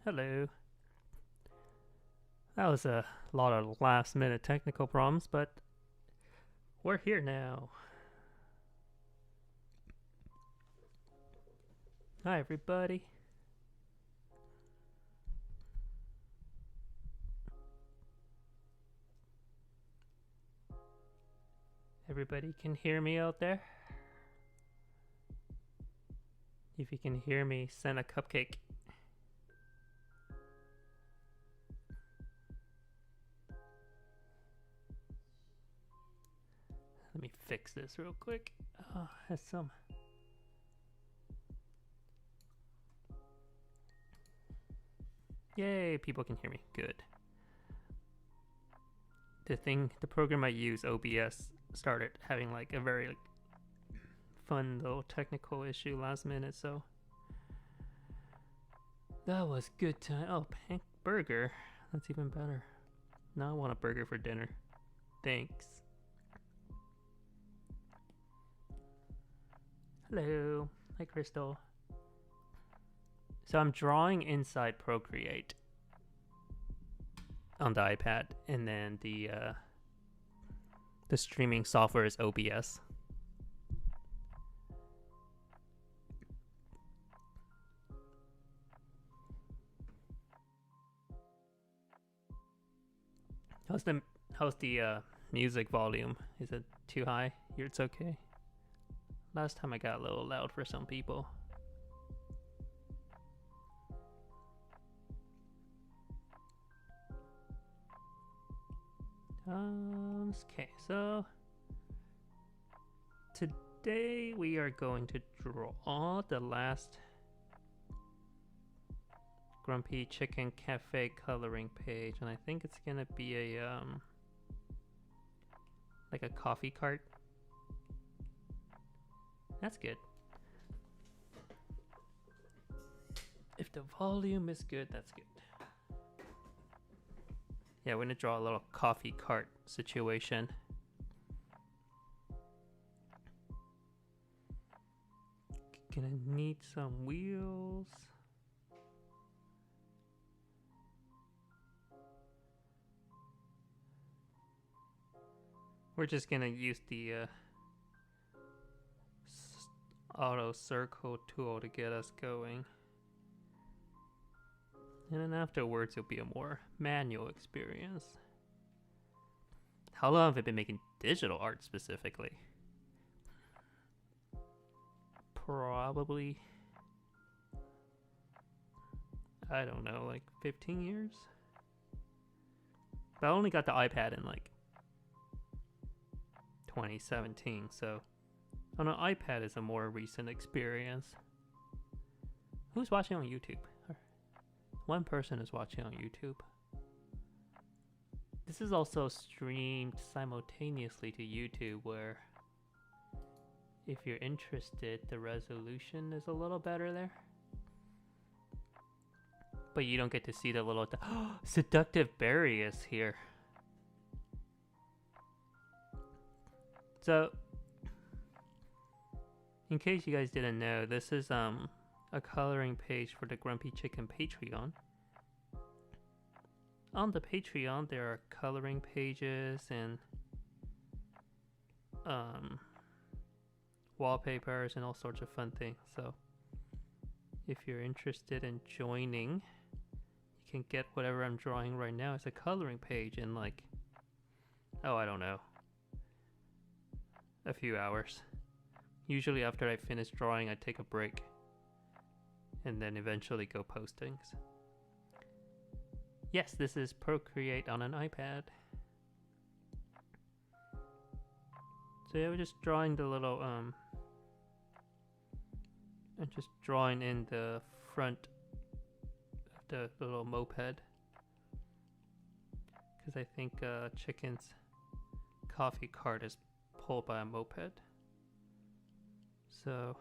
Hello. That was a lot of last minute technical problems, but we're here now. Hi, everybody. Everybody can hear me out there? If you can hear me, send a cupcake. Let me fix this real quick. Oh, has some. Yay, people can hear me. Good. The program I use, OBS, started having like a very fun little technical issue last minute, so that was good time. Oh, Pank Burger. That's even better. Now I want a burger for dinner. Thanks. Hello. Hi, Crystal. So I'm drawing inside Procreate on the iPad, and then the streaming software is OBS. How's the music volume? Is it too high? It's okay. Last time I got a little loud for some people. Okay, so today we are going to draw the last Grumpy Chicken Cafe coloring page, and I think it's gonna be a like a coffee cart. That's good. If the volume is good, that's good. Yeah, we're gonna draw a little coffee cart situation. Gonna need some wheels. We're just gonna use the auto circle tool to get us going. And then afterwards it'll be a more manual experience. How long have I been making digital art specifically? Probably, I don't know, like 15 years? But I only got the iPad in like 2017, so on an iPad is a more recent experience. Who's watching on YouTube? One person is watching on YouTube. This is also streamed simultaneously to YouTube, where if you're interested, the resolution is a little better there. But you don't get to see the little Seductive Berry is here. So, in case you guys didn't know, this is a coloring page for the Grumpy Chicken Patreon. On the Patreon, there are coloring pages and wallpapers and all sorts of fun things. So, if you're interested in joining, you can get whatever I'm drawing right now as a coloring page in like, oh, I don't know, a few hours. Usually after I finish drawing, I take a break and then eventually go post things. Yes, this is Procreate on an iPad. So yeah, we're just drawing the little I'm just drawing in the front of the little moped, because I think Chicken's coffee cart is pulled by a moped. So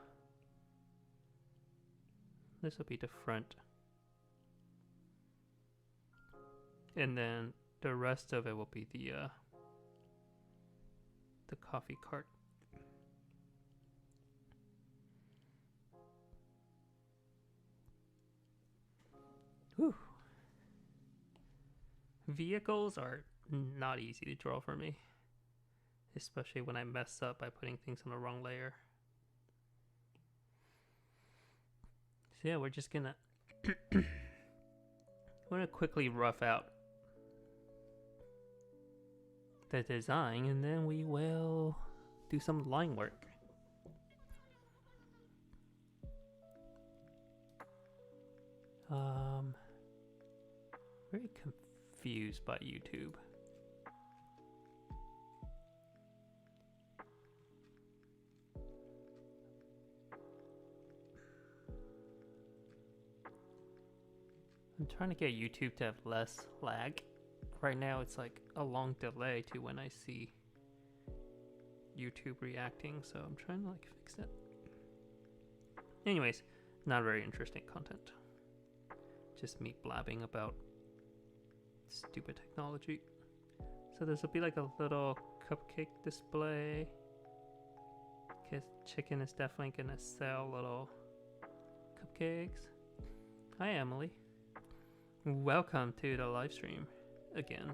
this will be the front, and then the rest of it will be the coffee cart. Whew. Vehicles are not easy to draw for me, especially when I mess up by putting things on the wrong layer. So yeah, we're just gonna quickly rough out the design, and then we will do some line work. Very confused by YouTube. I'm trying to get YouTube to have less lag. Right now it's like a long delay to when I see YouTube reacting, so I'm trying to like fix it. Anyways, not very interesting content. Just me blabbing about stupid technology. So this will be like a little cupcake display, because Chicken is definitely gonna sell little cupcakes. Hi Emily. Welcome to the live stream again.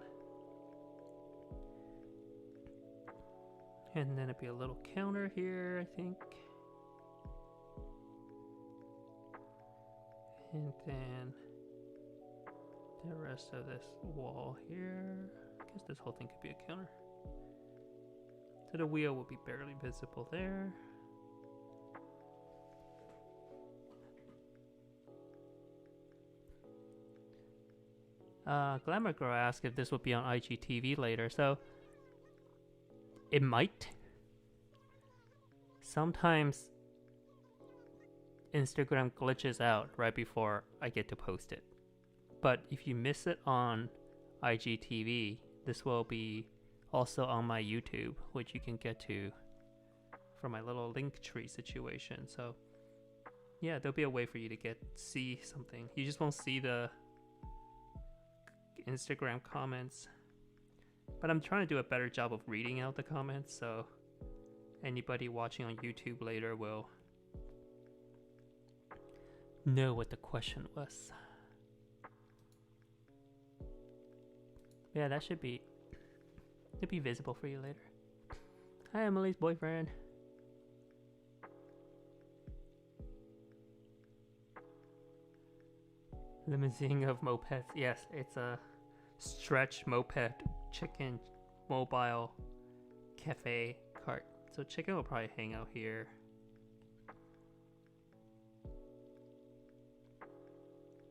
And then it'd be a little counter here, I think. And then the rest of this wall here. I guess this whole thing could be a counter. So the wheel will be barely visible there. Glamour Girl asked if this would be on IGTV later, so it might. Sometimes Instagram glitches out right before I get to post it. But if you miss it on IGTV, this will be also on my YouTube, which you can get to from my little link tree situation. So yeah, there'll be a way for you to see something. You just won't see the Instagram comments, but I'm trying to do a better job of reading out the comments, so anybody watching on YouTube later will know what the question was. Yeah, that should be visible for you later. Hi, Emily's boyfriend. Limousine of mopeds. Yes, it's a stretch moped Chicken mobile cafe cart. So Chicken will probably hang out here.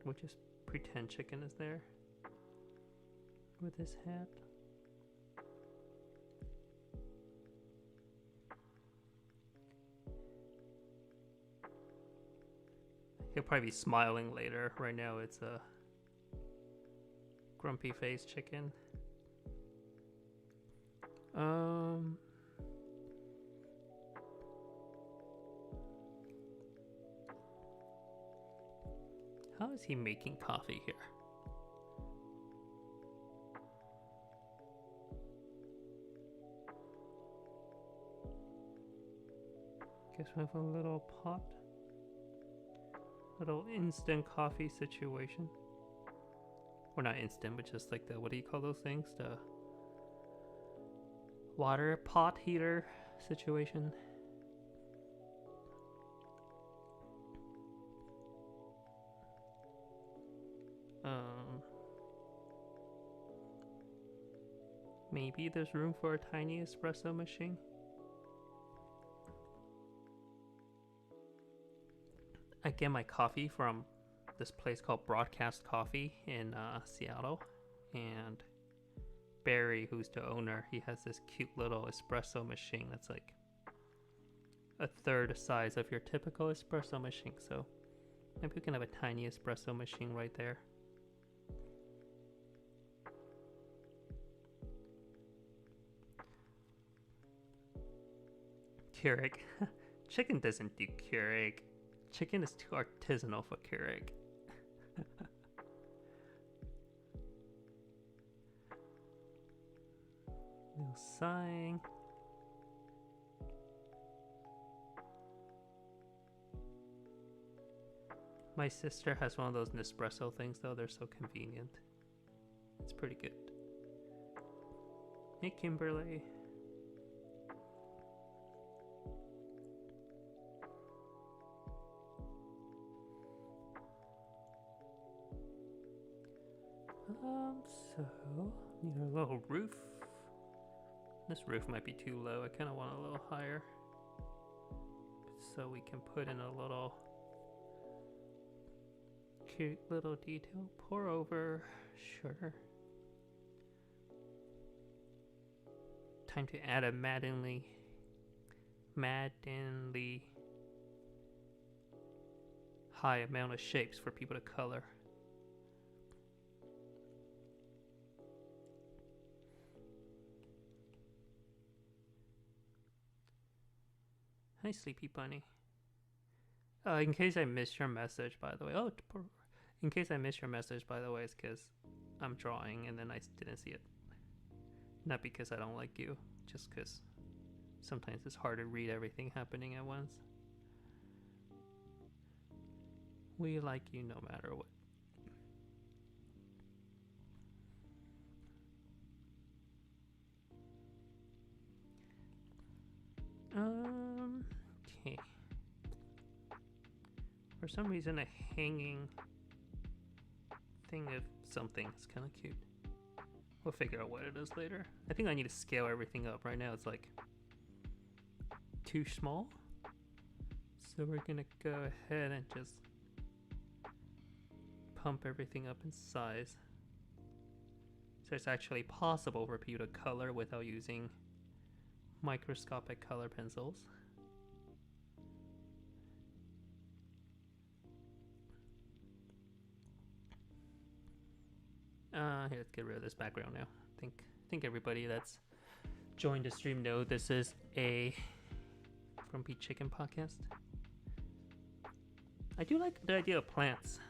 We'll just pretend Chicken is there with his hat. He'll probably be smiling later. Right now it's a grumpy face Chicken. How is he making coffee here? Guess we have a little pot. Little instant coffee situation. Or not instant, but just like the, what do you call those things? The water pot heater situation. Maybe there's room for a tiny espresso machine. I get my coffee from this place called Broadcast Coffee in Seattle, and Barry, who's the owner, he has this cute little espresso machine that's like a third the size of your typical espresso machine, so maybe we can have a tiny espresso machine right there. Keurig. Chicken doesn't do Keurig. Chicken is too artisanal for Keurig. No sighing. My sister has one of those Nespresso things though, they're so convenient. It's pretty good. Hey Kimberly. So need a little roof. This roof might be too low. I kind of want a little higher, so we can put in a little cute little detail. Pour over. Sure. Time to add a maddeningly high amount of shapes for people to color. Hi, Sleepy Bunny. In case I missed your message, by the way. In case I missed your message, by the way, it's because I'm drawing and then I didn't see it. Not because I don't like you, just because sometimes it's hard to read everything happening at once. We like you no matter what. Okay. For some reason, a hanging thing of something is kind of cute. We'll figure out what it is later. I think I need to scale everything up. Right now, it's like too small. So we're gonna go ahead and just pump everything up in size. So it's actually possible for people to color without using microscopic color pencils. Here, let's get rid of this background now. I think everybody that's joined the stream know this is a Grumpy Chicken podcast. I do like the idea of plants.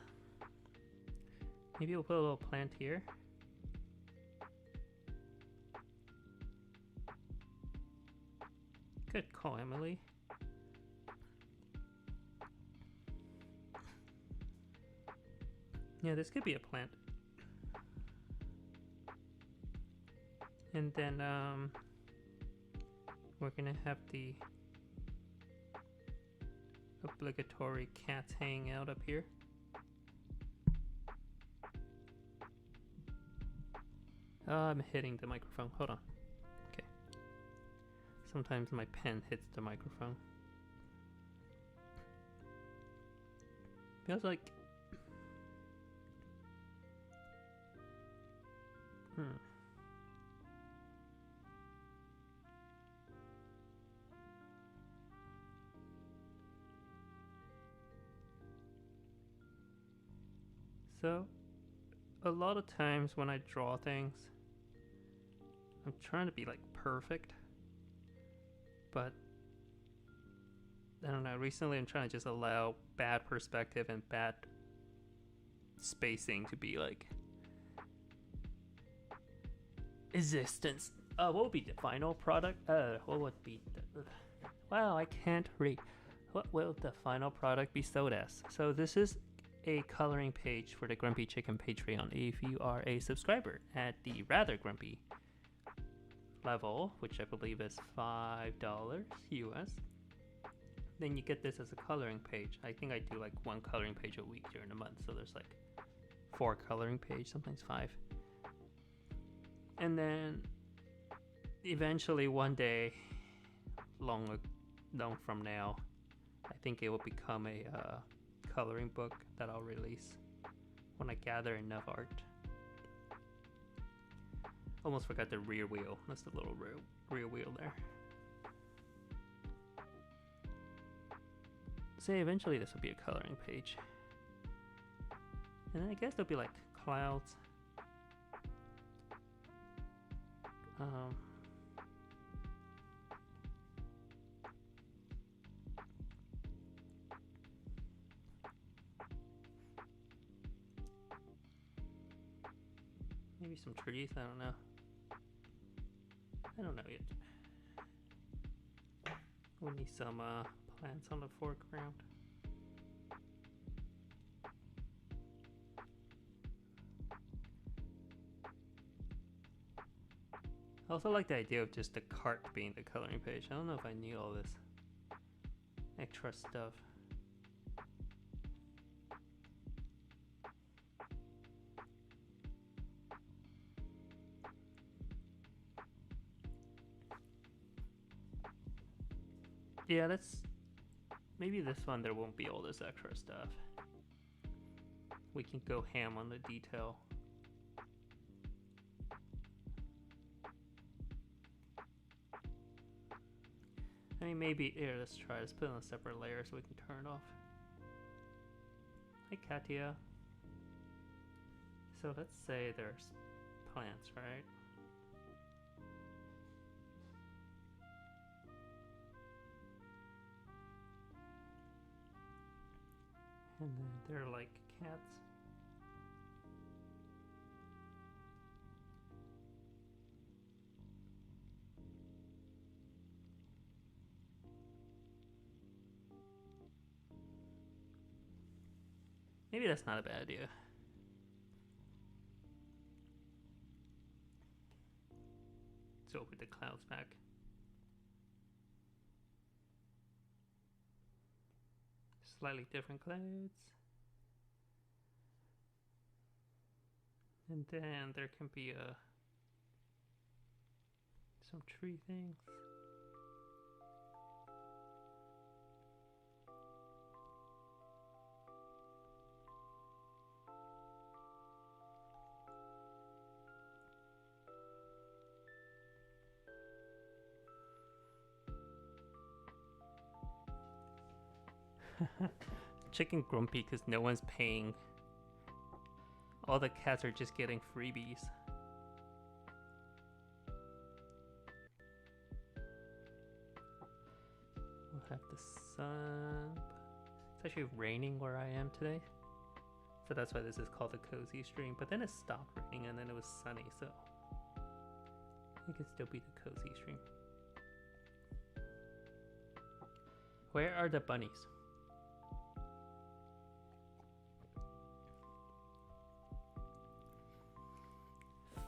Maybe we'll put a little plant here. Good call, Emily. Yeah, this could be a plant. And then we're gonna have the obligatory cats hanging out up here. I'm hitting the microphone. Hold on. Okay. Sometimes my pen hits the microphone. Feels like... So, a lot of times when I draw things, I'm trying to be like perfect, but I don't know, recently I'm trying to just allow bad perspective and bad spacing to be like existence. What would be the final product? What would be the... Wow, I can't read. What will the final product be sold as? So this is a coloring page for the Grumpy Chicken Patreon. If you are a subscriber at the Rather Grumpy level, which I believe is $5 US, then you get this as a coloring page. I think I do like one coloring page a week during the month, so there's like 4 coloring pages, sometimes 5. And then eventually one day, long from now, I think it will become a coloring book that I'll release when I gather enough art. Almost forgot the rear wheel. That's the little rear wheel there. So eventually this will be a coloring page. And then I guess there'll be like clouds. Maybe some trees, I don't know. I don't know yet. We need some plants on the foreground. I also like the idea of just the cart being the coloring page. I don't know if I need all this extra stuff. Yeah, maybe this one there won't be all this extra stuff. We can go ham on the detail. I mean, maybe here, let's try. Let's put it on a separate layer so we can turn it off. Hi, Katia. So let's say there's plants, right? And then they're like cats. Maybe that's not a bad idea. So with the clouds back. Slightly different clouds. And then there can be some tree things. Chicken grumpy because no one's paying. All the cats are just getting freebies. We'll have the sun. It's actually raining where I am today. So that's why this is called the cozy stream. But then it stopped raining and then it was sunny, so it could still be the cozy stream. Where are the bunnies?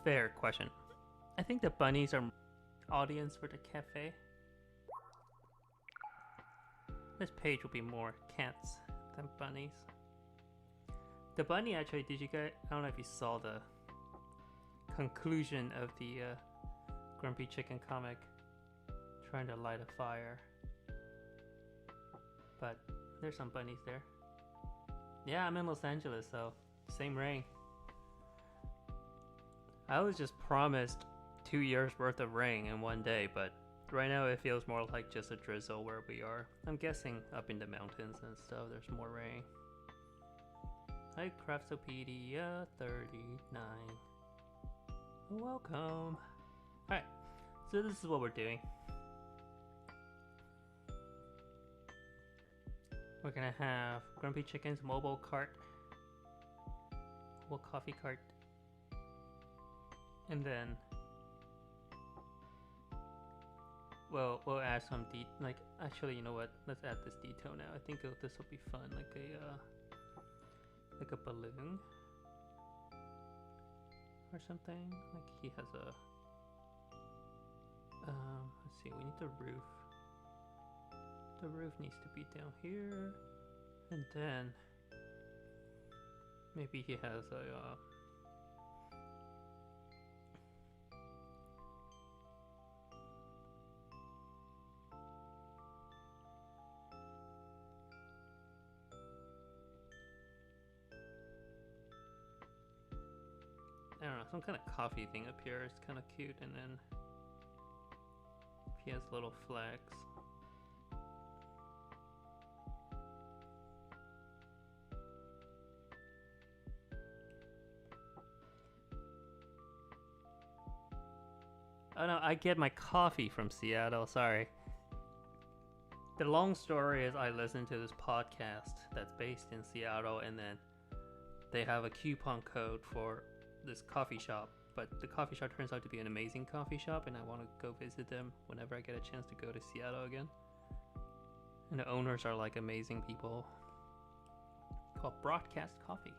Fair question. I think the bunnies are audience for the cafe. This page will be more cats than bunnies. The bunny actually, did you guys, I don't know if you saw the conclusion of the Grumpy Chicken comic trying to light a fire. But there's some bunnies there. Yeah, I'm in Los Angeles, so same rain. I was just promised 2 years worth of rain in one day, but right now it feels more like just a drizzle where we are. I'm guessing up in the mountains and stuff there's more rain. Hi Craftopedia 39. Welcome. Alright, so this is what we're doing. We're gonna have Grumpy Chicken's mobile cart. Mobile coffee cart. And then we'll add some like actually, you know what, let's add this detail now. I think this will be fun, like a balloon or something. Like he has a let's see, we need the roof. The roof needs to be down here, and then maybe he has a I don't know, some kind of coffee thing up here. It's kind of cute, and then he has little flags. Oh no, I get my coffee from Seattle, sorry. The long story is I listen to this podcast that's based in Seattle, and then they have a coupon code for this coffee shop, but the coffee shop turns out to be an amazing coffee shop, and I want to go visit them whenever I get a chance to go to Seattle again. And the owners are like amazing people. Called Broadcast Coffee.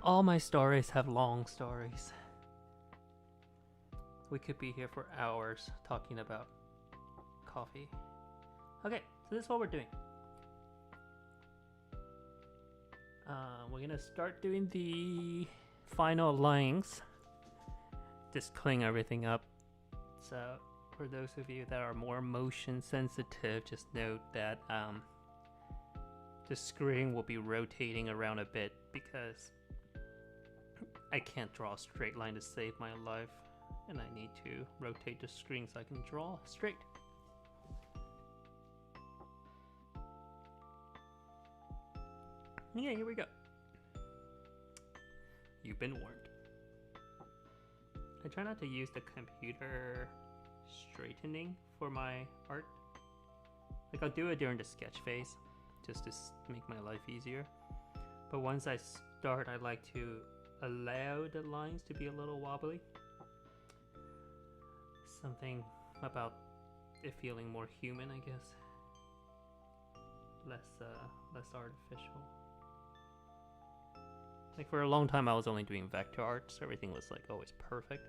all my stories have long stories. We could be here for hours talking about coffee. Okay, so this is what we're doing. We're gonna start doing the final lines. Just clean everything up. So for those of you that are more motion sensitive, just note that the screen will be rotating around a bit because I can't draw a straight line to save my life, and I need to rotate the screen so I can draw straight. Yeah, here we go. You've been warned. I try not to use the computer straightening for my art. Like, I'll do it during the sketch phase, just to make my life easier. But once I start, I like to allow the lines to be a little wobbly. Something about it feeling more human, I guess. Less artificial. Like, for a long time I was only doing vector art, so everything was like always perfect.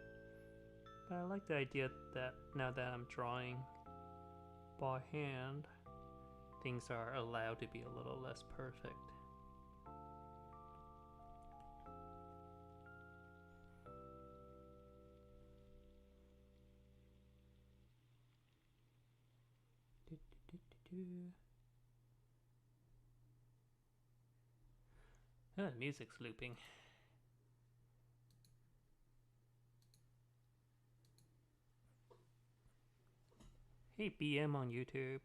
But I like the idea that now that I'm drawing by hand, things are allowed to be a little less perfect. Oh, the music's looping. Hey, BM on YouTube.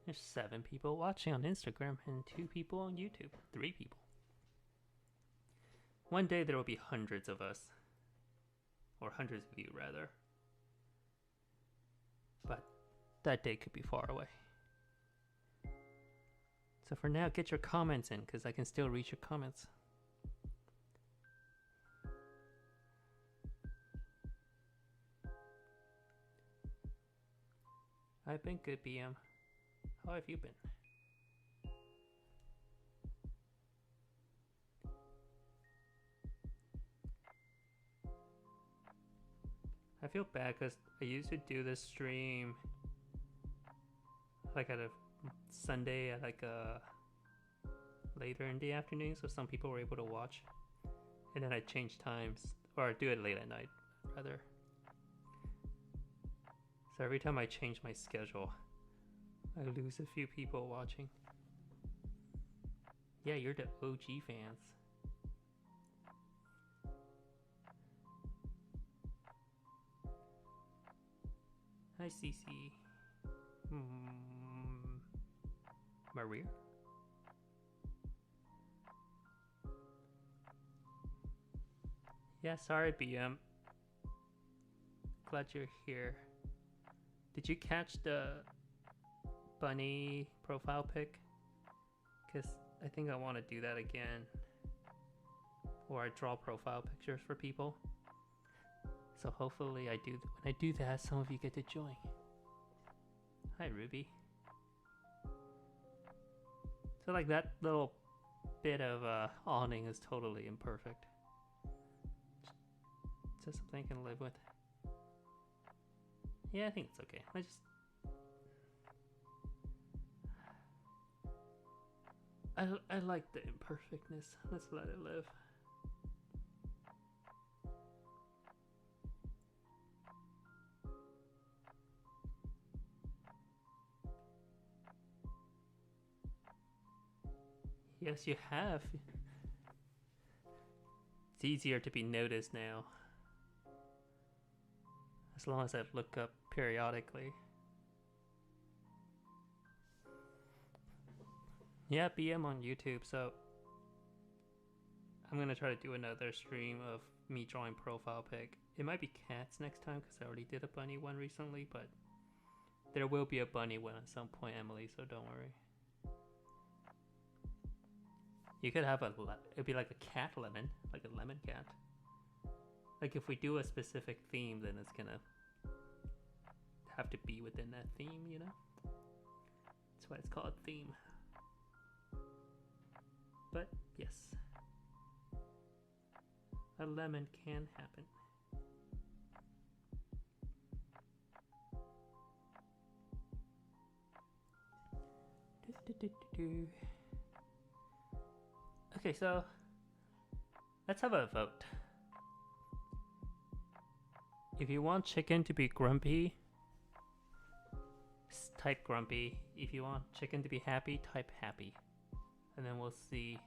There's 7 people watching on Instagram and 2 people on YouTube. 3 people. One day there will be hundreds of us. Or hundreds of you, rather. But that day could be far away. So for now, get your comments in, because I can still read your comments. I've been good, BM. How have you been? I feel bad because I used to do this stream like at a Sunday at like later in the afternoon, so some people were able to watch. And then I changed times, or I do it late at night, rather. So every time I change my schedule, I lose a few people watching. Yeah, you're the OG fans. Hi, CC. Maria? Yeah, sorry, BM. Glad you're here. Did you catch the bunny profile pic? Because I think I want to do that again. Or I draw profile pictures for people. So hopefully when I do that, some of you get to join. Hi, Ruby. So like that little bit of awning is totally imperfect. Just something I can live with. Yeah, I think it's okay. I like the imperfectness. Let's let it live. Yes, you have. It's easier to be noticed now. As long as I look up periodically. Yeah, BM on YouTube, so I'm gonna try to do another stream of me drawing profile pic. It might be cats next time because I already did a bunny one recently, but there will be a bunny one at some point, Emily, so don't worry. You could have it'd be like a cat lemon, like a lemon cat. Like if we do a specific theme, then it's gonna have to be within that theme, you know? That's why it's called theme. But yes, a lemon can happen. Okay, so let's have a vote. If you want chicken to be grumpy, type grumpy. If you want chicken to be happy, type happy. And then we'll see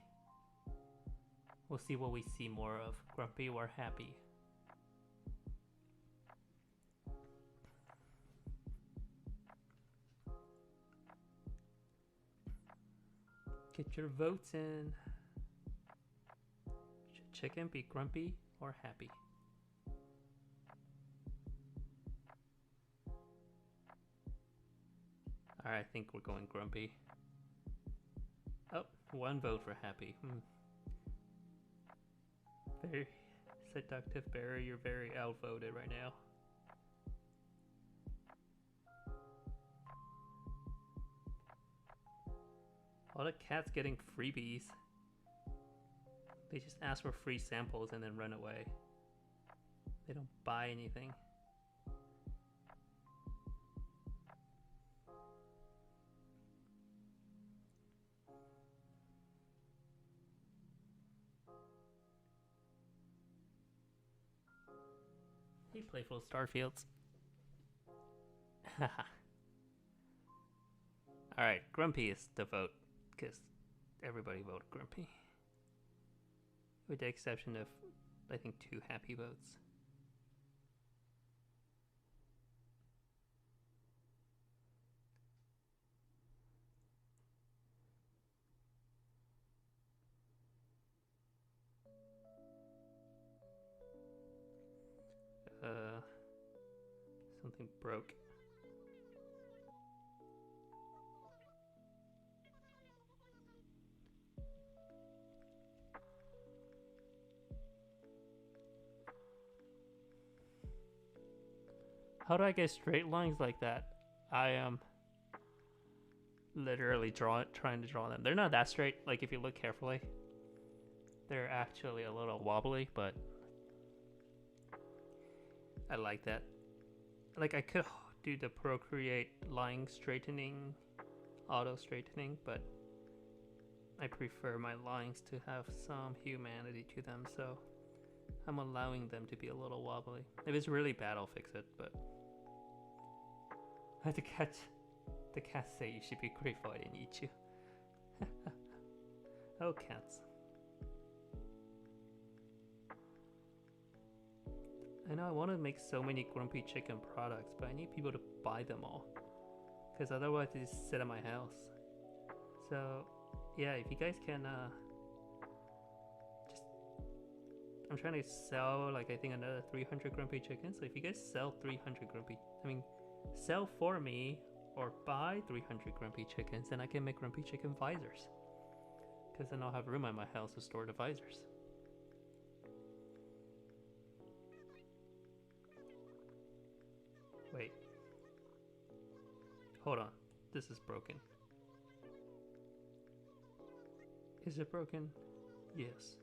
what we see more of, grumpy or happy. Get your votes in. Should chicken be grumpy or happy? Alright, I think we're going grumpy. Oh, one vote for happy. Very seductive Barry, you're very outvoted right now. All the cats getting freebies. They just ask for free samples and then run away. They don't buy anything. Hey, Playful Starfields. Alright, grumpy is the vote, because everybody voted grumpy. With the exception of, I think, 2 happy votes. Something broke. How do I get straight lines like that? I am literally trying to draw them. They're not that straight, like if you look carefully. They're actually a little wobbly, but I like that. Like I could do the Procreate line straightening, auto straightening, but I prefer my lines to have some humanity to them, so I'm allowing them to be a little wobbly. If it's really bad, I'll fix it, but the cats say you should be grateful I didn't eat you. Oh, cats. I know I want to make so many Grumpy Chicken products, but I need people to buy them all. Because otherwise they just sit at my house. So, yeah, if you guys can, I'm trying to sell, like, I think another 300 Grumpy Chickens. So if you guys sell 300 sell for me or buy 300 Grumpy Chickens, then I can make Grumpy Chicken visors. Because then I'll have room at my house to store the visors. Wait. Hold on. This is broken. Is it broken? Yes.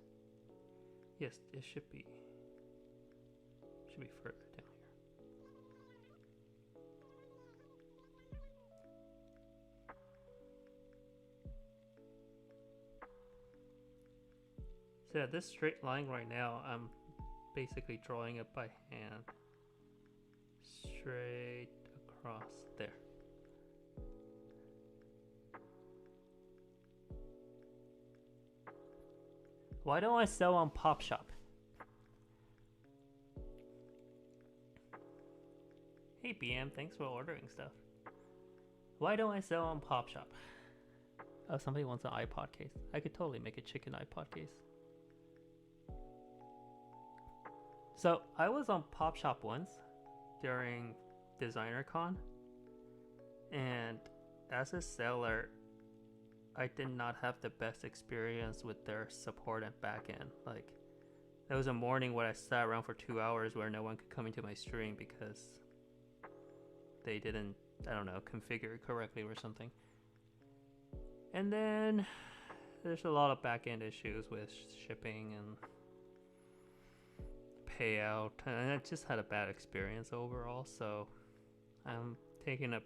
Yes, it should be. Should be further down here. So yeah, this straight line right now, I'm basically drawing it by hand. Straight across there. Why don't I sell on Pop Shop? Hey BM, thanks for ordering stuff. Why don't I sell on Pop Shop? Oh, somebody wants an iPod case. I could totally make a chicken iPod case. So I was on Pop Shop once during DesignerCon, and as a seller, I did not have the best experience with their support and backend. Like, there was a morning where I sat around for 2 hours where no one could come into my stream because they didn't, I don't know, configure it correctly or something. And then there's a lot of back-end issues with shipping and payout, and I just had a bad experience overall, so I'm taking a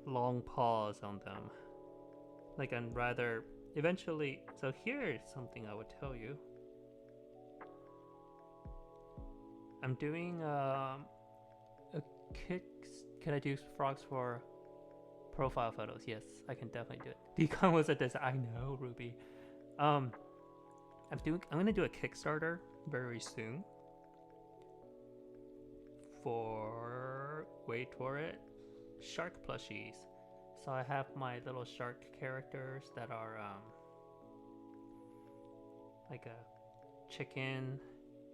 long pause on them. Like, I'm rather eventually. So here's something I would tell you. I'm doing a kick. Can I do frogs for profile photos? Yes, I can definitely do it. Decon was a design. I know, Ruby. I'm gonna do a Kickstarter very soon for, wait for it, shark plushies. So I have my little shark characters that are like a chicken.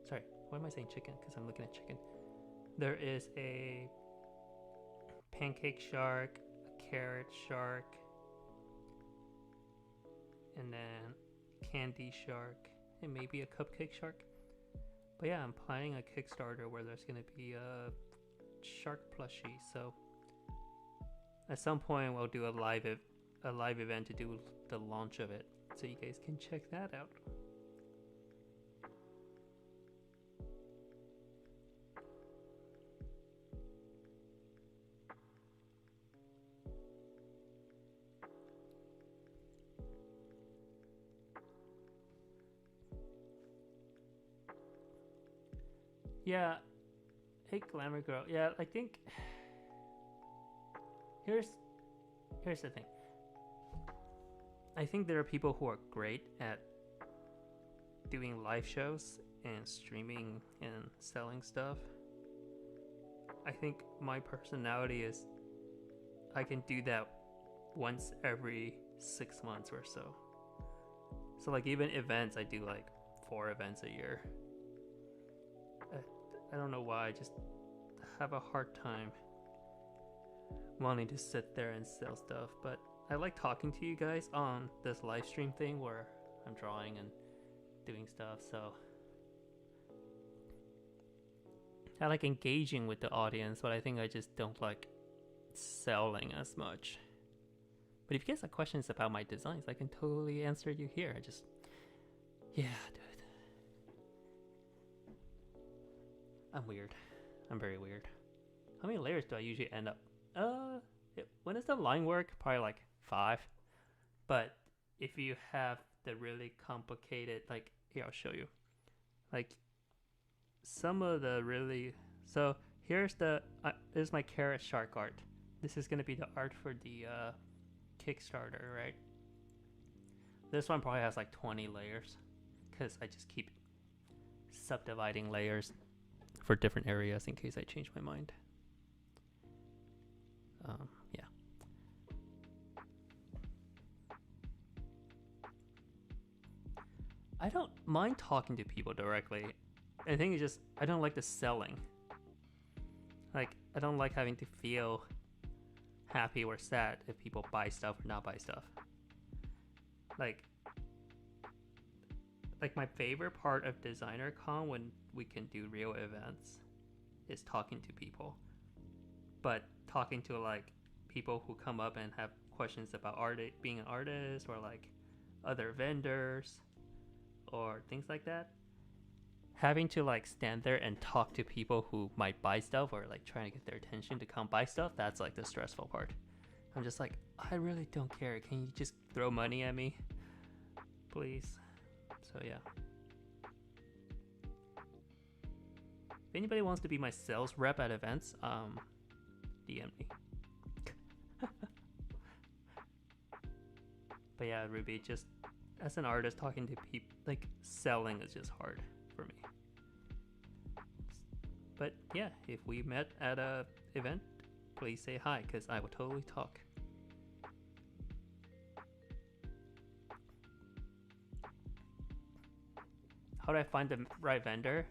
Sorry, why am I saying chicken? Because I'm looking at chicken. There is a pancake shark, a carrot shark, and then candy shark, and maybe a cupcake shark. But yeah, I'm planning a Kickstarter where there's gonna be a shark plushie. So at some point we'll do a live event to do the launch of it, so you guys can check that out. Yeah, hey Glamour Girl. Yeah, I think here's the thing. I think there are people who are great at doing live shows and streaming and selling stuff. I think my personality is I can do that once every 6 months or so. So like even events, I do like 4 events a year. I don't know why, I just have a hard time wanting to sit there and sell stuff, but I like talking to you guys on this live stream thing where I'm drawing and doing stuff, so I like engaging with the audience, but I think I just don't like selling as much. But if you guys have questions about my designs, I can totally answer you here. Yeah, dude. I'm weird. I'm very weird. How many layers do I usually end up? When does the line work? Probably like 5. But if you have the really complicated, like, here, I'll show you. Like, some of the really... So, here's my carrot shark art. This is going to be the art for the Kickstarter, right? This one probably has like 20 layers, because I just keep subdividing layers for different areas in case I change my mind. Yeah. I don't mind talking to people directly. I think it's just, I don't like the selling. Like, I don't like having to feel happy or sad if people buy stuff or not buy stuff. Like my favorite part of DesignerCon when we can do real events is talking to people. But talking to like people who come up and have questions about being an artist, or like other vendors or things like that, having to like stand there and talk to people who might buy stuff or like trying to get their attention to come buy stuff, that's like the stressful part. I'm just like, I really don't care. Can you just throw money at me, please? So yeah. If anybody wants to be my sales rep at events, DM me. But yeah, Ruby, just as an artist, talking to people, like selling is just hard for me. But yeah, if we met at a event, please say hi, because I would totally talk. How do I find the right vendor?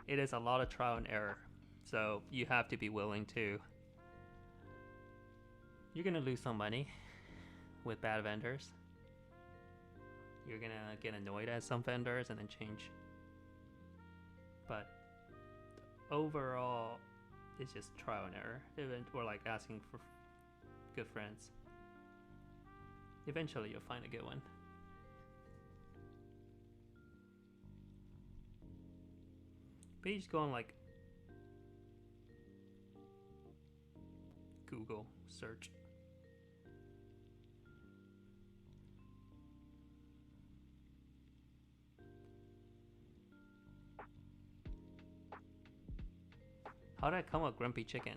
It is a lot of trial and error. So you have to be willing to... You're going to lose some money with bad vendors. You're going to get annoyed at some vendors and then change. but overall, it's just trial and error. Or like asking for good friends. Eventually, you'll find a good one. But you just go on like Google search. How did I come with Grumpy Chicken?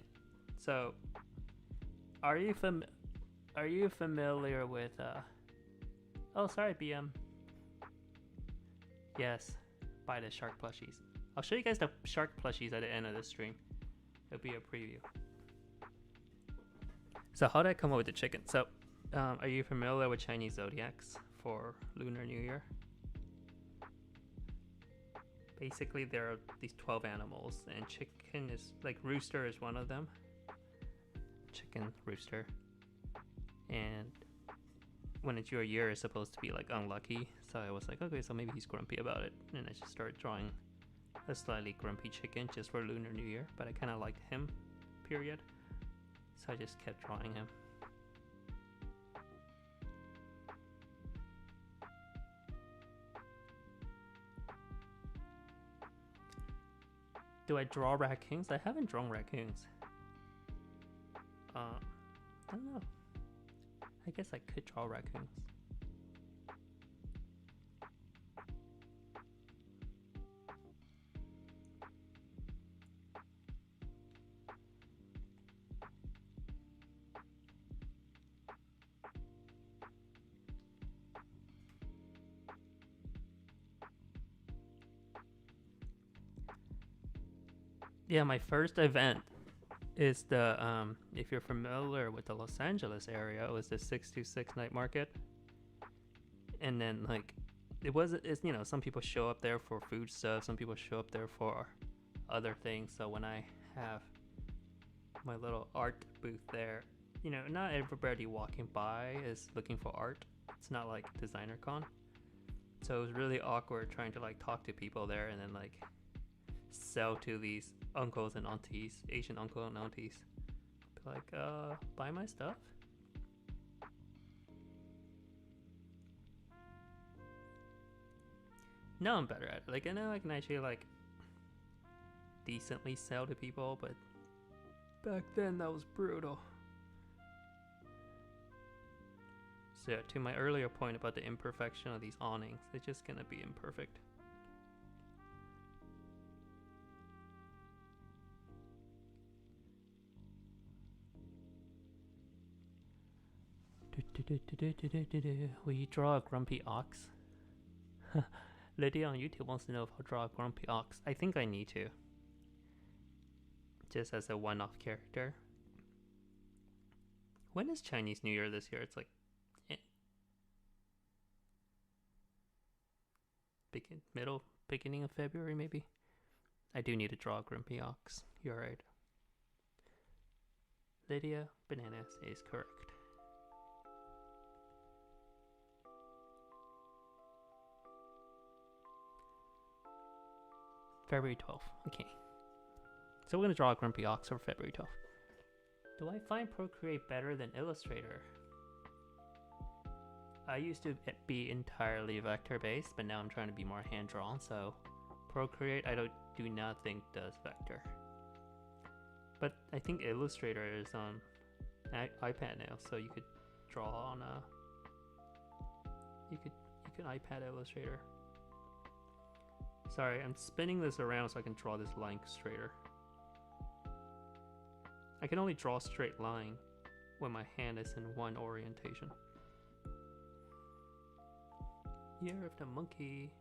So, are you familiar with oh, sorry, BM. Yes, buy the shark plushies. I'll show you guys the shark plushies at the end of the stream. It'll be a preview. So how did I come up with the chicken? So, are you familiar with Chinese zodiacs for Lunar New Year? Basically, there are these 12 animals, and chicken is like rooster is one of them. Chicken, rooster, and when it's your year, it's supposed to be like unlucky. So I was like, okay, so maybe he's grumpy about it, and I just started drawing a slightly grumpy chicken just for Lunar New Year. But I kind of liked him, period. So I just kept drawing him. Do I draw raccoons? I haven't drawn raccoons. I don't know. I guess I could draw raccoons. Yeah, my first event is the if you're familiar with the Los Angeles area, it was the 626 night market. And then like it's you know, some people show up there for food stuff, some people show up there for other things. So when I have my little art booth there, you know, not everybody walking by is looking for art. It's not like Designer Con. So it was really awkward trying to like talk to people there and then like sell to these uncles and aunties, Asian uncle and aunties. Be like, buy my stuff? Now I'm better at it. Like, I know I can actually like decently sell to people, but back then that was brutal. So to my earlier point about the imperfection of these awnings, it's just gonna be imperfect. Will you draw a grumpy ox? Lydia on YouTube wants to know if I'll draw a grumpy ox. I think I need to. Just as a one-off character. When is Chinese New Year this year? It's like beginning of February maybe? I do need to draw a grumpy ox. You're right. Lydia Bananas is correct. February 12th. Okay. So we're going to draw a grumpy ox for February 12th. Do I find Procreate better than Illustrator? I used to be entirely vector-based, but now I'm trying to be more hand-drawn, so Procreate I do not think does vector. But I think Illustrator is on iPad now, so you could draw on you can iPad Illustrator. Sorry, I'm spinning this around so I can draw this line straighter. I can only draw a straight line when my hand is in one orientation. Year of the Monkey.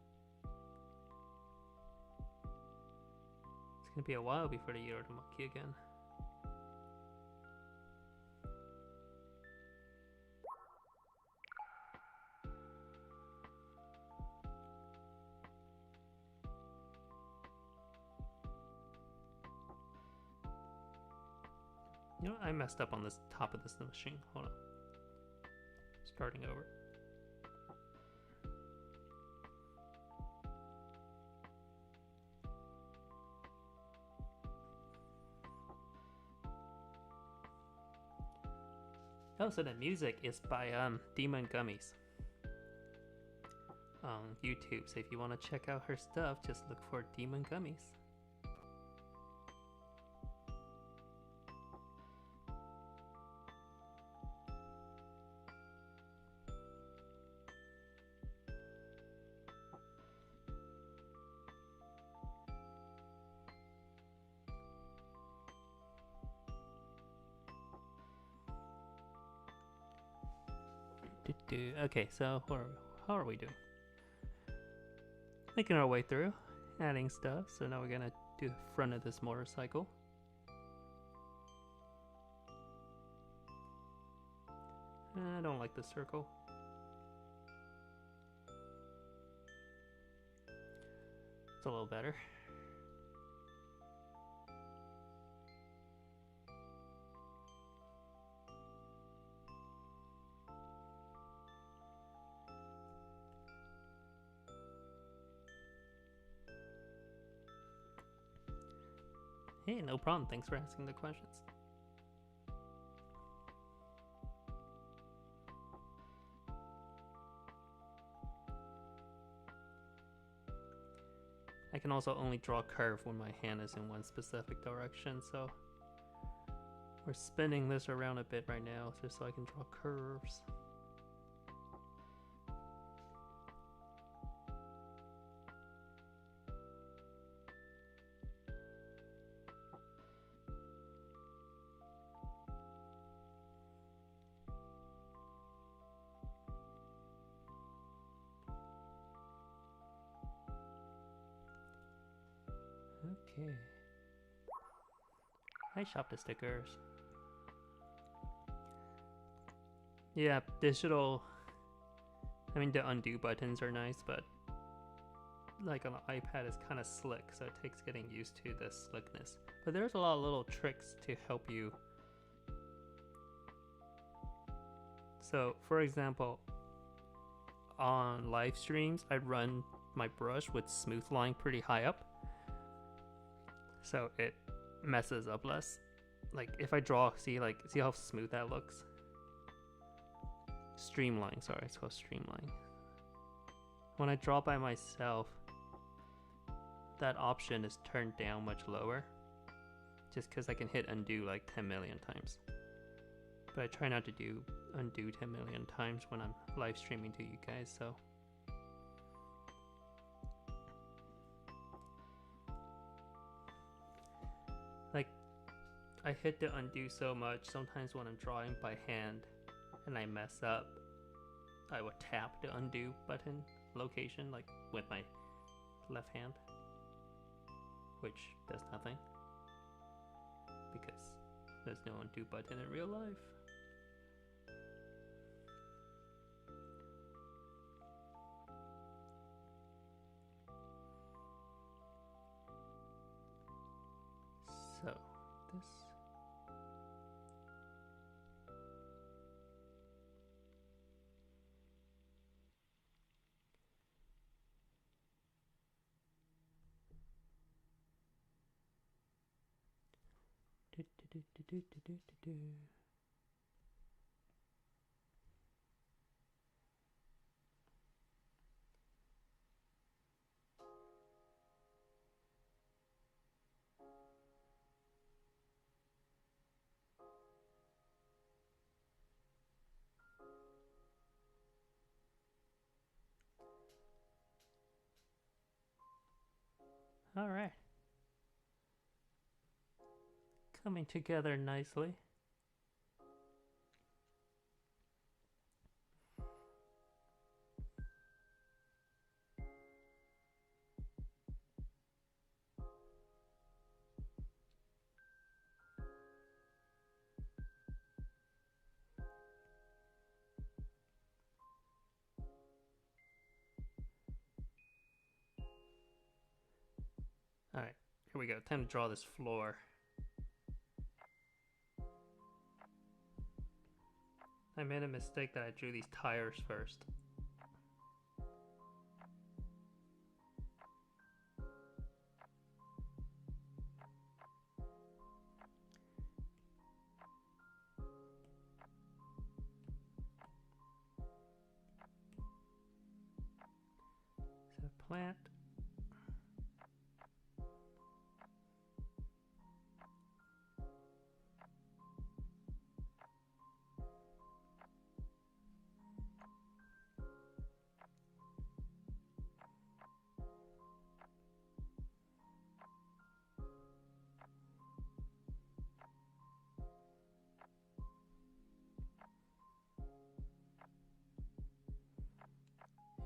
It's gonna be a while before the Year of the Monkey again. You know, I messed up on this top of this machine. Hold on. Starting over. Oh, so the music is by Demon Gummies on YouTube. So if you want to check out her stuff, just look for Demon Gummies. Okay, so how are we doing? Making our way through, adding stuff. So now we're gonna do the front of this motorcycle. I don't like the circle. It's a little better. Hey, no problem. Thanks for asking the questions. I can also only draw a curve when my hand is in one specific direction, so we're spinning this around a bit right now just so I can draw curves. Okay. I shop the stickers. Yeah, digital. I mean, the undo buttons are nice, but like on the iPad, it's kind of slick, so it takes getting used to the slickness. But there's a lot of little tricks to help you. So, for example, on live streams, I run my brush with smooth line pretty high up, so it messes up less. Like if I draw, see how smooth that looks? Streamline, sorry, it's called streamline. When I draw by myself, that option is turned down much lower, just because I can hit undo like 10 million times. But I try not to do undo 10 million times when I'm live streaming to you guys, so. Like, I hit the undo so much, sometimes when I'm drawing by hand and I mess up, I would tap the undo button location, like with my left hand, which does nothing, because there's no undo button in real life. So, this. All right. Coming together nicely. All right, here we go. Time to draw this floor. I made a mistake that I drew these tires first. plant.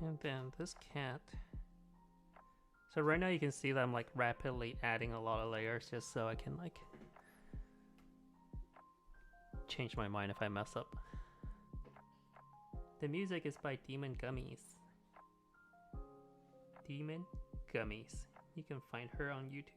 And then this cat. So right now you can see that I'm like rapidly adding a lot of layers just so I can like change my mind if I mess up. The music is by Demon Gummies. Demon Gummies. You can find her on YouTube.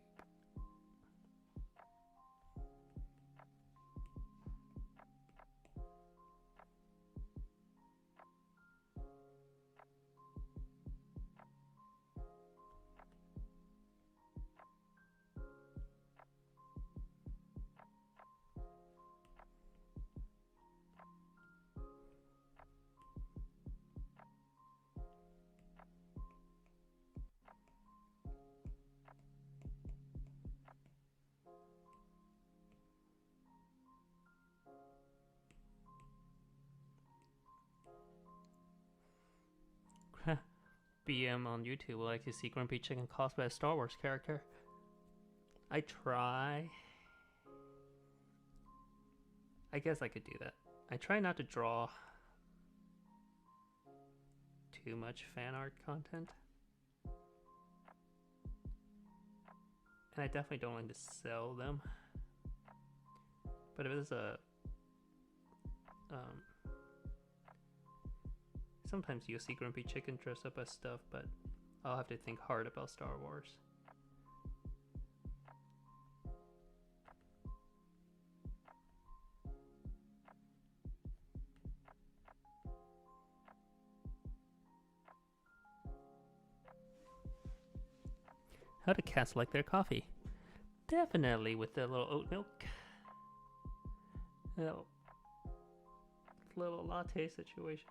BM on YouTube would like to see Grumpy Chicken cosplay as Star Wars character. I try. I guess I could do that. I try not to draw too much fan art content. And I definitely don't like to sell them. But if it's a sometimes you'll see Grumpy Chicken dress up as stuff, but I'll have to think hard about Star Wars. How do cats like their coffee? Definitely with the little oat milk. Little latte situation.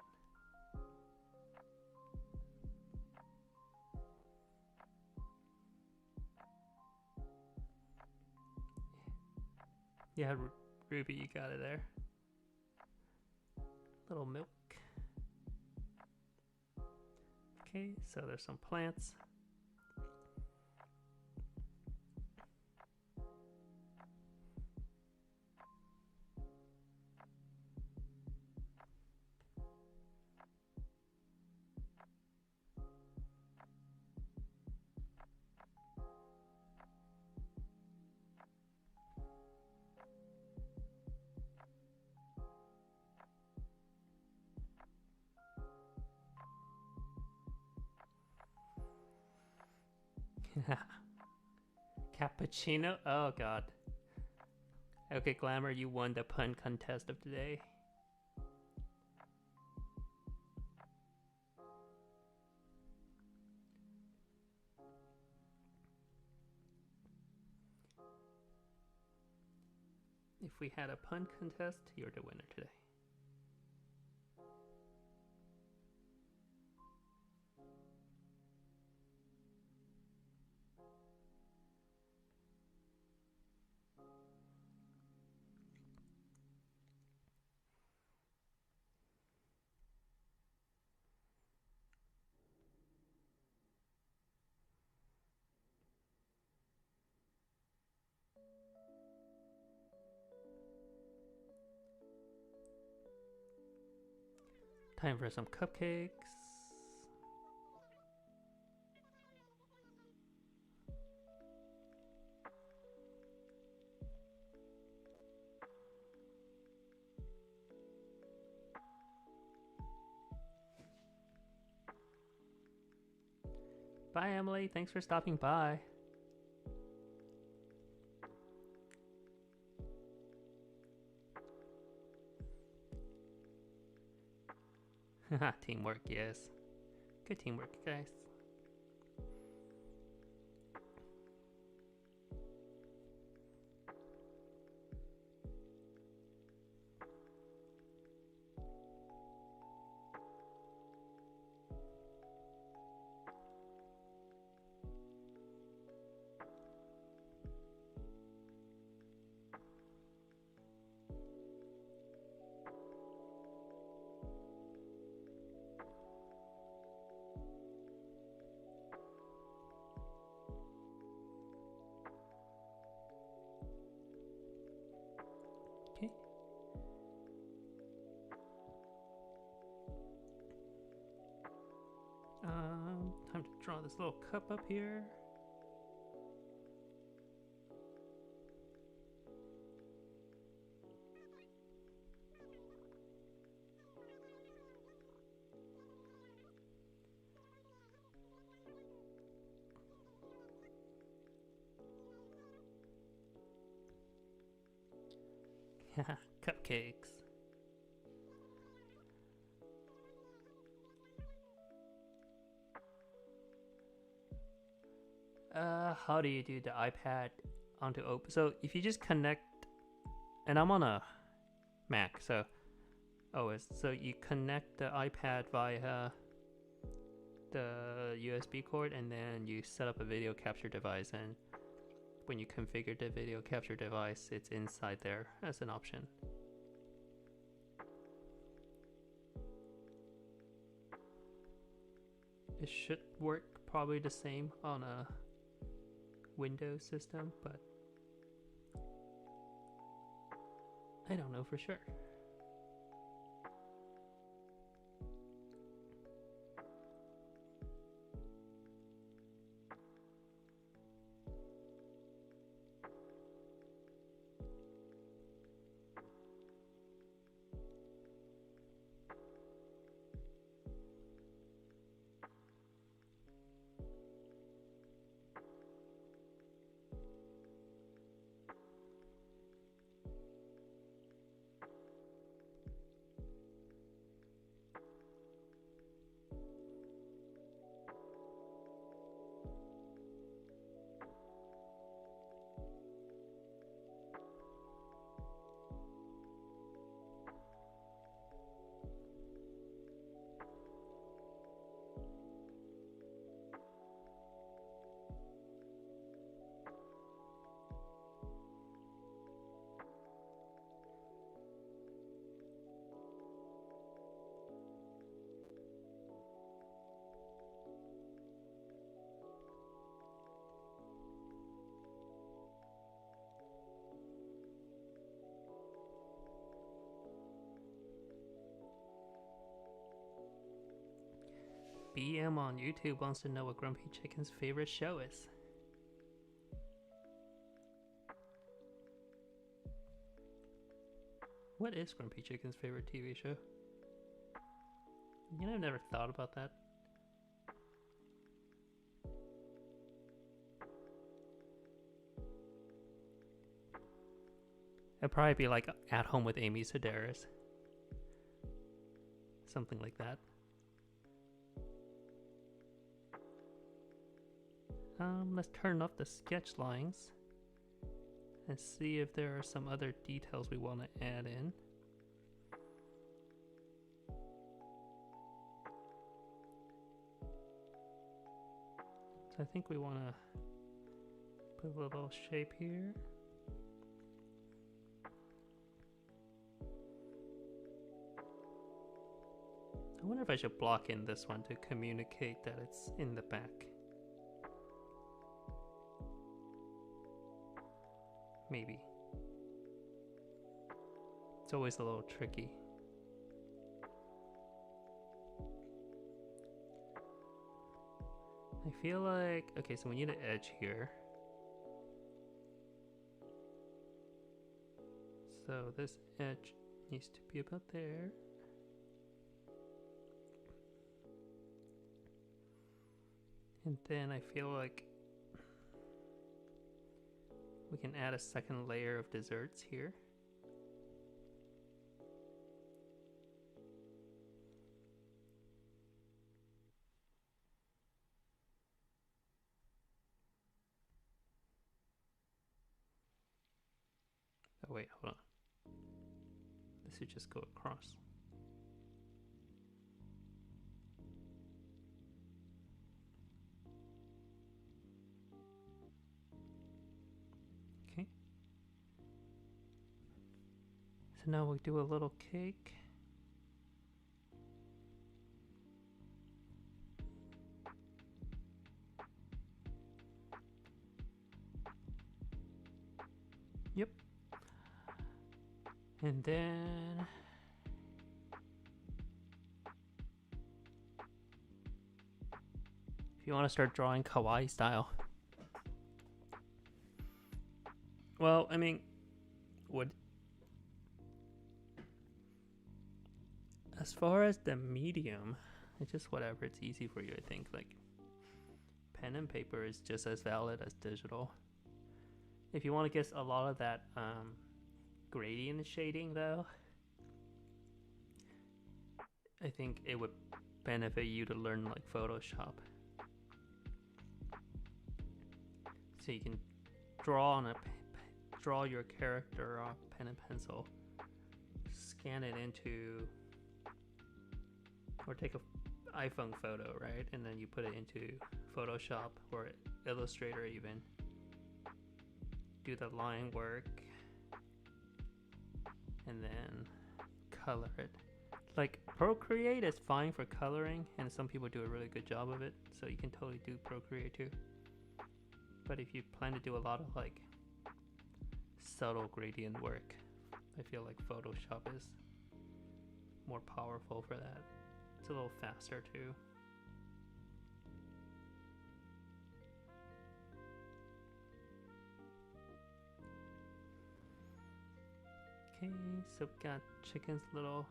Yeah, Ruby, you got it there. Little milk. Okay, so there's some plants. Cappuccino? Oh god. Okay, Glamour, you won the pun contest of today. If we had a pun contest, you're the winner today. Time for some cupcakes. Bye, Emily. Thanks for stopping by. Teamwork, yes. Good teamwork, guys. draw this little cup up here. Cupcakes. How do you do the iPad onto Open? So if you just connect, and I'm on a Mac, so OS, so you connect the iPad via the USB cord, and then you set up a video capture device, and when you configure the video capture device, it's inside there as an option. It should work probably the same on a Windows system, but I don't know for sure. BM on YouTube wants to know what Grumpy Chicken's favorite show is. What is Grumpy Chicken's favorite TV show? You know, I've never thought about that. It'd probably be like At Home with Amy Sedaris. Something like that. Let's turn off the sketch lines and see if there are some other details we want to add in. So I think we want to put a little shape here. I wonder if I should block in this one to communicate that it's in the back. Maybe. It's always a little tricky. I feel like, okay, so we need an edge here. So this edge needs to be about there. And then I feel like we can add a second layer of desserts here. Oh wait, hold on. This should just go across. Okay. So now we do a little cake. Yep. And then if you want to start drawing kawaii style. Well, I mean, would as far as the medium, it's just whatever, it's easy for you. I think like pen and paper is just as valid as digital. If you want to get a lot of that gradient shading though, I think it would benefit you to learn like Photoshop. So you can draw your character on pen and pencil, scan it into, or take a iPhone photo, right? And then you put it into Photoshop or Illustrator even. Do the line work and then color it. Like Procreate is fine for coloring, and some people do a really good job of it, so you can totally do Procreate too. But if you plan to do a lot of like subtle gradient work, I feel like Photoshop is more powerful for that. It's a little faster too. Okay, so we got Chicken's little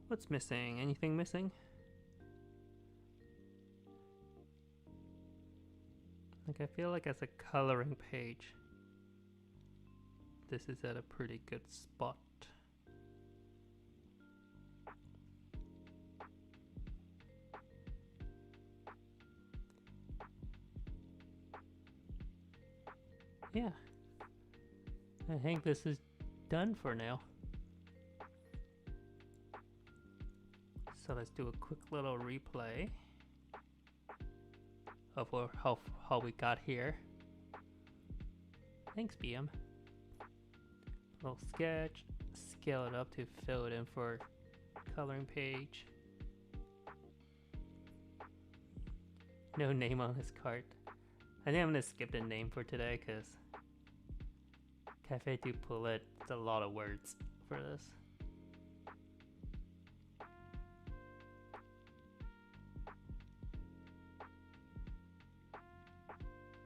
what's missing? Anything missing? Like I feel like as a coloring page, this is at a pretty good spot. Yeah, I think this is done for now. So let's do a quick little replay of how we got here. Thanks, BM. Little sketch, scale it up to fill it in for coloring page. No name on his cart. I think I'm gonna skip the name for today because Cafe du Poulet, it's a lot of words for this.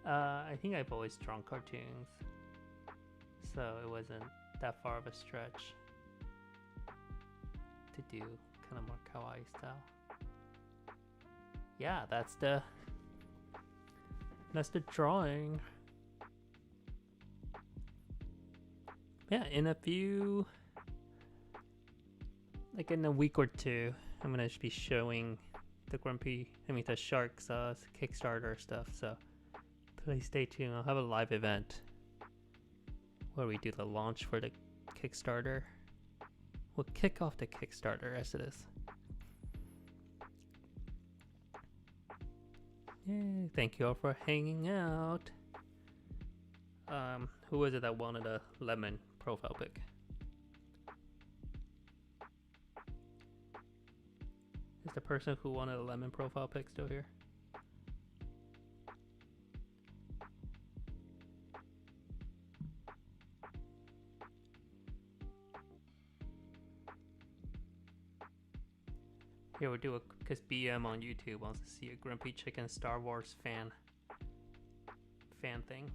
I think I've always drawn cartoons, so it wasn't that far of a stretch to do kind of more kawaii style. Yeah, that's the drawing. Yeah, in a in a week or two, I'm gonna be showing the Sharks Kickstarter stuff, so please stay tuned. I'll have a live event where we do the launch for the Kickstarter. We'll kick off the Kickstarter as it is. Yay, thank you all for hanging out. Who was it that wanted a lemon profile pic? Is the person who wanted a lemon profile pic still here? Here we'll do because BM on YouTube wants to see a Grumpy Chicken Star Wars fan thing.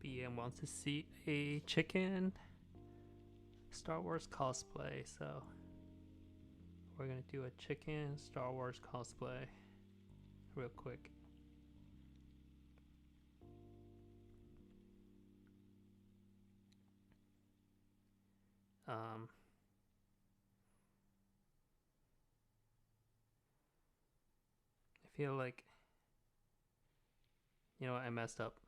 BM wants to see a chicken Star Wars cosplay, so we're gonna do a chicken Star Wars cosplay real quick. I feel like, I messed up.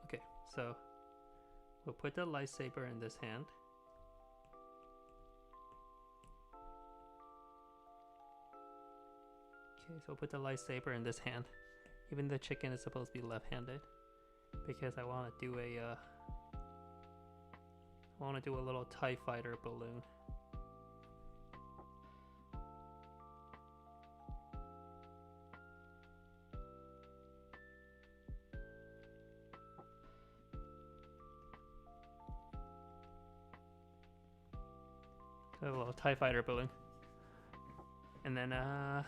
Okay, so We'll put the lightsaber in this hand. Okay, so we'll put the lightsaber in this hand. Even the chicken is supposed to be left-handed, because I want to do a little TIE fighter balloon. A little TIE fighter balloon. And then gonna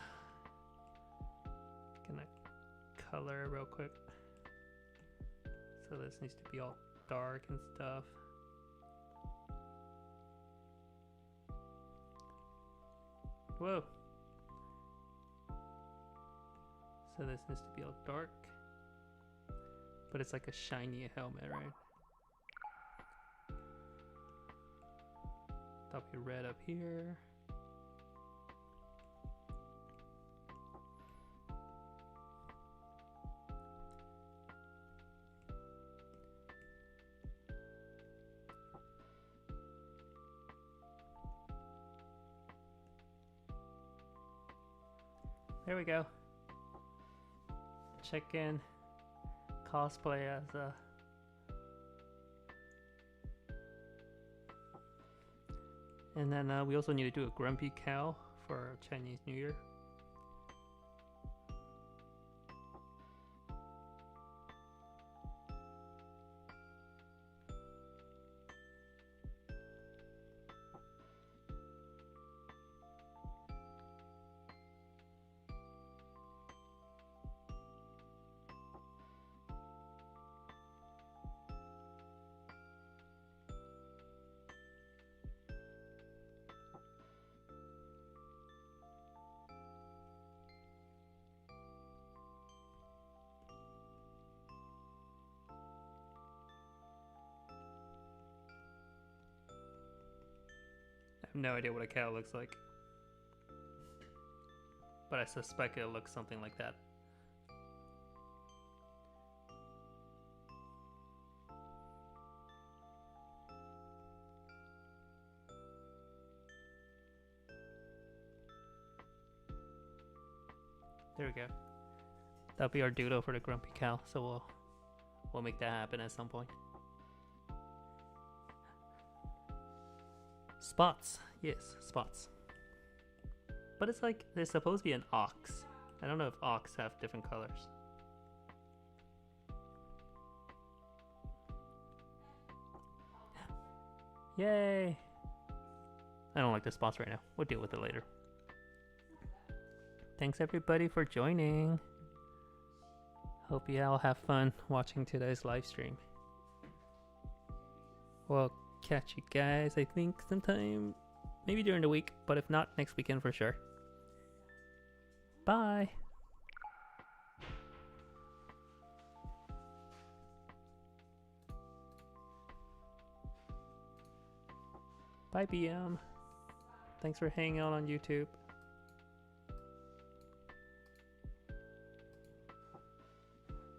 color real quick. So this needs to be all dark and stuff. Whoa. So this needs to be all dark. But it's like a shiny helmet, right? That'll be red up here. There we go. Chicken cosplay as a... And then we also need to do a grumpy cow for Chinese New Year. I have no idea what a cow looks like, but I suspect it looks something like that. There we go. That'll be our doodle for the grumpy cow, so we'll make that happen at some point. Spots. Yes, spots. But it's like, there's supposed to be an ox. I don't know if ox have different colors. Yay! I don't like the spots right now. We'll deal with it later. Thanks everybody for joining. Hope you all have fun watching today's live stream. We'll catch you guys, I think, sometime, maybe during the week, but if not, next weekend for sure. Bye! Bye, BM. Thanks for hanging out on YouTube.